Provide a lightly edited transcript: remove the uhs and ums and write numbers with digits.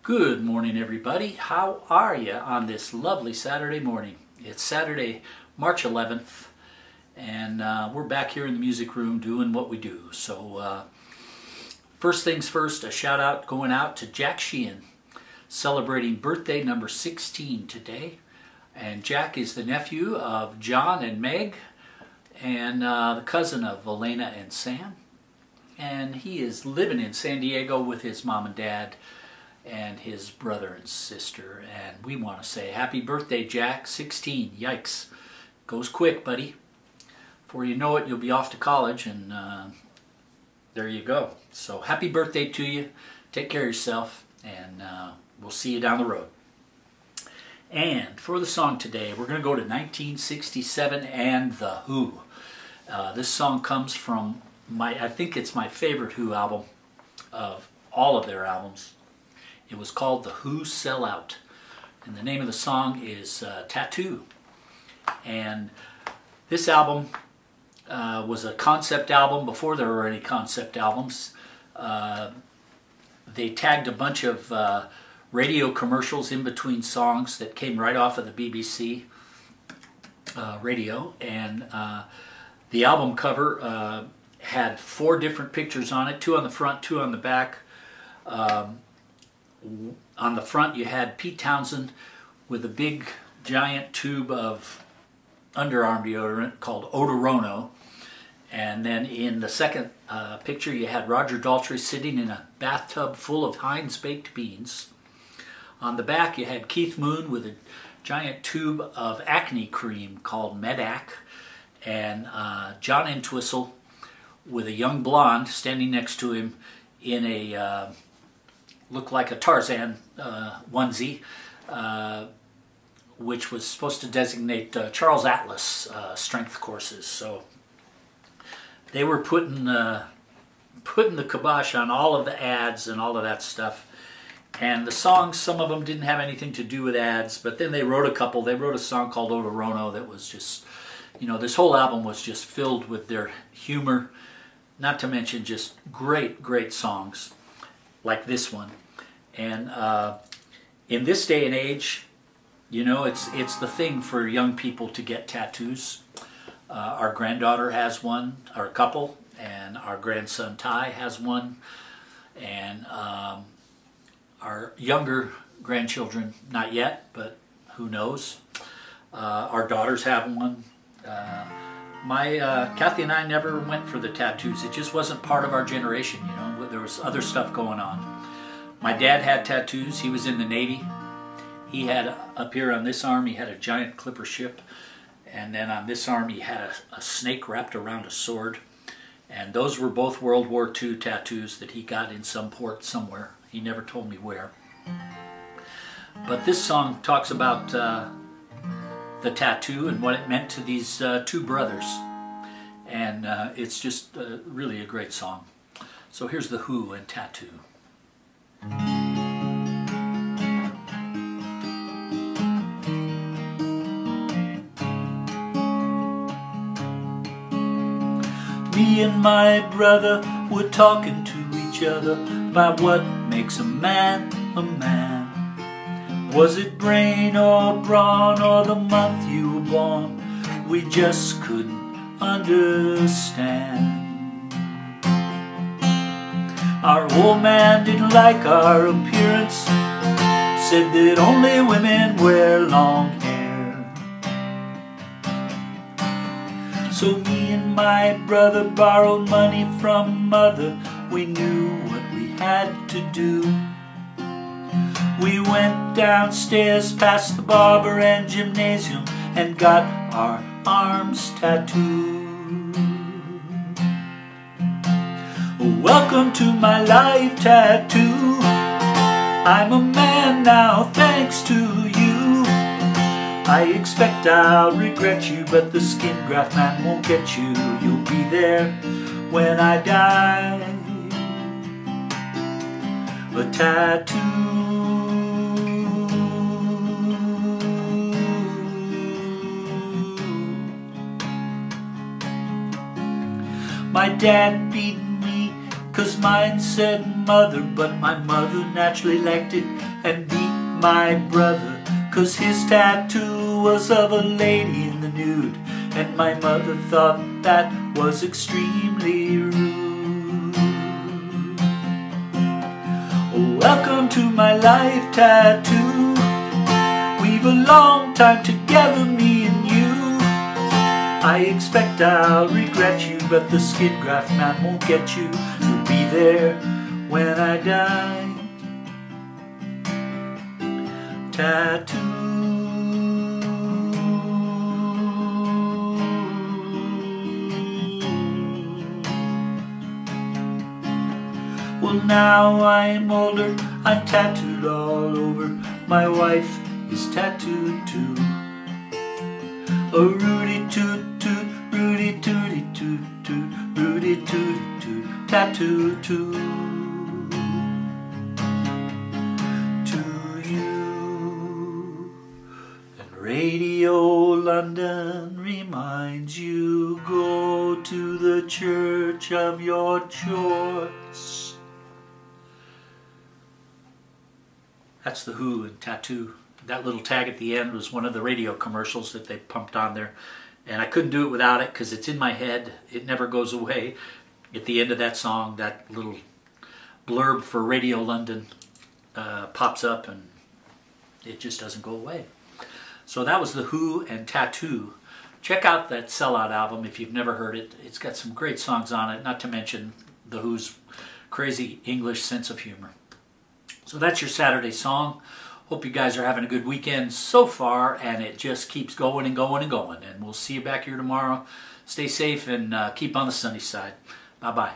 Good morning, everybody. How are you on this lovely Saturday morning? It's Saturday, March 11th, and we're back here in the music room doing what we do. So first things first, a shout out going out to Jack Sheehan, celebrating birthday number 16 today. And Jack is the nephew of John and Meg, and the cousin of Elena and Sam. And he is living in San Diego with his mom and dad and his brother and sister. And we want to say happy birthday, Jack. 16. Yikes. Goes quick, buddy. Before you know it, you'll be off to college, and there you go. So happy birthday to you. Take care of yourself, and we'll see you down the road. And for the song today, we're going to go to 1967 and The Who. This song comes from I think it's my favorite Who album of all of their albums. It was called The Who Sell Out, and the name of the song is Tattoo. And this album was a concept album before there were any concept albums. They tagged a bunch of radio commercials in between songs that came right off of the BBC radio, and the album cover had 4 different pictures on it, 2 on the front, 2 on the back. On the front you had Pete Townsend with a big giant tube of underarm deodorant called Odorono, and then in the second picture you had Roger Daltrey sitting in a bathtub full of Heinz baked beans. On the back you had Keith Moon with a giant tube of acne cream called Medac, and John Entwistle with a young blonde standing next to him in a looked like a Tarzan onesie, which was supposed to designate Charles Atlas strength courses. So they were putting the kibosh on all of the ads and all of that stuff. And the songs, some of them didn't have anything to do with ads, but then they wrote a couple. They wrote a song called Odorono that was just, you know, this whole album was just filled with their humor, not to mention just great, great songs like this one. And in this day and age, you know, it's the thing for young people to get tattoos. Our granddaughter has one, or a couple, and our grandson Ty has one, and our younger grandchildren, not yet, but who knows. Our daughters have one. Kathy and I never went for the tattoos. It just wasn't part of our generation, you know. There was other stuff going on. My dad had tattoos. He was in the Navy. He had, up here on this arm, he had a giant clipper ship. And then on this arm, he had a snake wrapped around a sword. And those were both World War II tattoos that he got in some port somewhere. He never told me where. But this song talks about the tattoo and what it meant to these 2 brothers. And it's just really a great song. So here's The Who and Tattoo. Me and my brother were talking to each other about what makes a man a man. Was it brain or brawn or the month you were born? We just couldn't understand. Our old man didn't like our appearance, said that only women wear long hair. So me and my brother borrowed money from mother. We knew what we had to do. We went downstairs past the barber and gymnasium and got our arms tattooed. Welcome to my life tattoo. I'm a man now thanks to you. I expect I'll regret you, but the skin graft man won't get you. You'll be there when I die. A tattoo. My dad beat me 'cause mine said mother, but my mother naturally liked it and beat my brother, 'cause his tattoo was of a lady in the nude, and my mother thought that was extremely rude. Welcome to my life, tattoo. We've a long time together, me and you. I expect I'll regret you, but the skid graft man won't get you. You'll be there when I die. Tattoo. Well, now I'm older, I'm tattooed all over. My wife is tattooed too. A Rudy toot toot, Rudy tooty toot toot, Rudy tooty toot, tattoo too. To you. And Radio London reminds you, go to the church of your choice. That's The Who and Tattoo. That little tag at the end was one of the radio commercials that they pumped on there. And I couldn't do it without it because it's in my head. It never goes away. At the end of that song, that little blurb for Radio London pops up and it just doesn't go away. So that was The Who and Tattoo. Check out that Sellout album if you've never heard it. It's got some great songs on it, not to mention The Who's crazy English sense of humor. So that's your Saturday song. Hope you guys are having a good weekend so far, and it just keeps going and going and going. And we'll see you back here tomorrow. Stay safe and keep on the sunny side. Bye-bye.